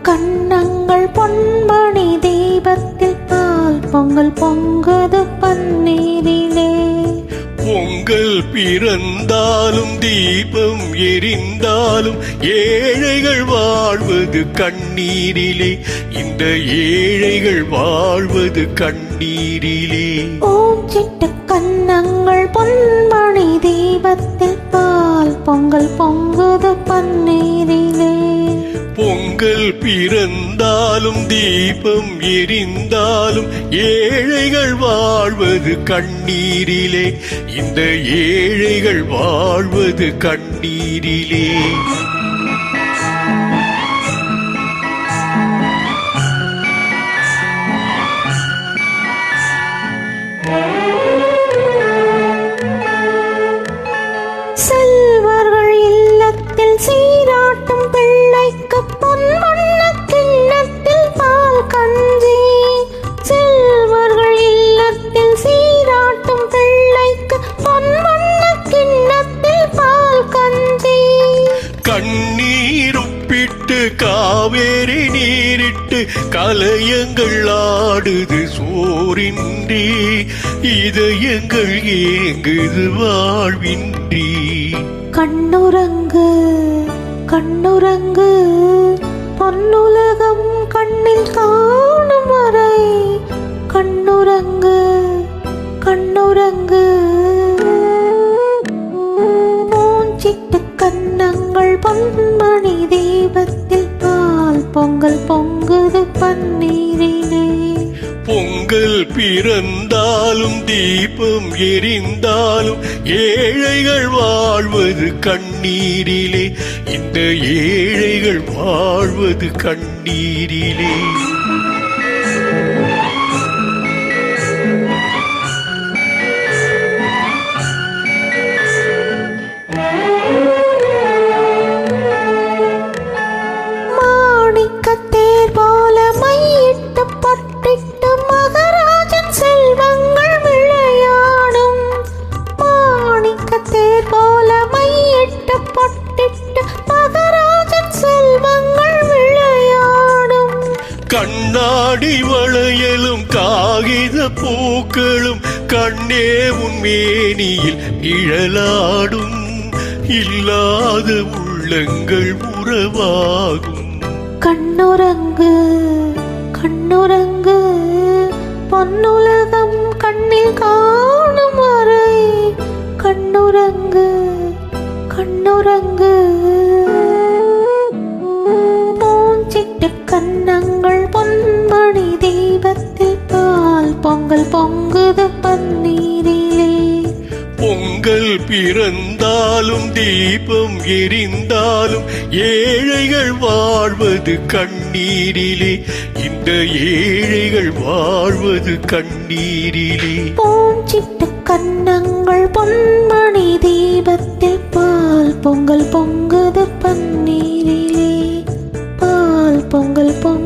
கன்னங்கள் பொன்மணி தீபத்தில் பால் பொங்கல் பொங்குது பன்னீரிலே. பொங்கல் பிறந்தாலும் தீபம் எரிந்தாலும் ஏழைகள் வாழ்வது கண்ணீரிலே. இந்த ஏழைகள் வாழ்வது கண்ணீரிலே. ஓம் சிட்டு கன்னங்கள் பொன்மணி தீபத்தில் பால் பொங்கல் பொங்குது பன்னீரிலே. பொங்கல் பிறந்தாலும் தீபம் எரிந்தாலும் ஏழைகள் வாழ்வது கண்ணீரிலே. இந்த ஏழைகள் வாழ்வது கண்ணீரிலே. செல்வர்கள் இல்லத்தில் சீராட்டும் பிள்ளைக்கு பொன்வண்ண கிண்ணத்தில் பால் கஞ்சி. செல்வர்கள் இல்லத்தில் சீராட்டும் பிள்ளைக்கு பொன்வண்ண கிண்ணத்தில் பால் கஞ்சி. கண்ணீருப்பிட்டு காவேரி நீரிட்டு கலையங்கள் ஆடுது சோரின்றி. இதயங்கள் ஏங்குது வாழ்வின்றி. கண்ணுறங்கு கண்ணுறங்கு பொன்னுலகம் கண்ணில் காணும் வரை. கண்ணுறங்கு கண்ணுறங்கு மூஞ்சிட்டு கன்னங்கள் பொன்மணி தீபத்தில் பால் பொங்கல் பொங்குது பன்னீரிலே. பொங்கல் பிறந்தாலும் தீபம் எரிந்தாலும் ஏழைகள் வாழ்வது கண்ணீரிலே. இந்த ஏழைகள் வாழ்வது கண்ணீரிலே. மாணிக்கத்தேர் போல மையிட்டு பட்டிட்டு மகராஜன் செல்வங்கள் விளையாடும். மாணிக்கத்தேர் போல மையிட்டு பட்டிட்டு மகராஜன் செல்வங்கள் விளையாடும். கண்ணாடி வளையலும் காகித பூக்களும் கண்ணே உன் மேனியில் நிழலாடும். இல்லாத உள்ளங்கள் உறவாகும். கண்ணுறங்கு கண்ணுறங்கு பொன்னுலகம் கண்ணில் காணும் வரை. கண்ணுறங்கு கண்ணுறங்கு மூஞ்சிட்டு கன்னங்கள் பொன்மணி தீபத்தில் பால் பொங்கல் பொங்குது பன்னீரிலே. பொங்கல் பிறந்தாலும் தீபம் எரிந்தாலும் ஏழைகள் வாழ்வது கண்ணீரிலே. இந்த ஏழைகள் வாழ்வது கண்ணீரிலே. பூஞ்சிட்டு கன்னங்கள் பொன்மணி தீபத்தில் பால் பொங்கல் பொங்குது பன்னீரிலே. பால் பொங்கல் பொங்குது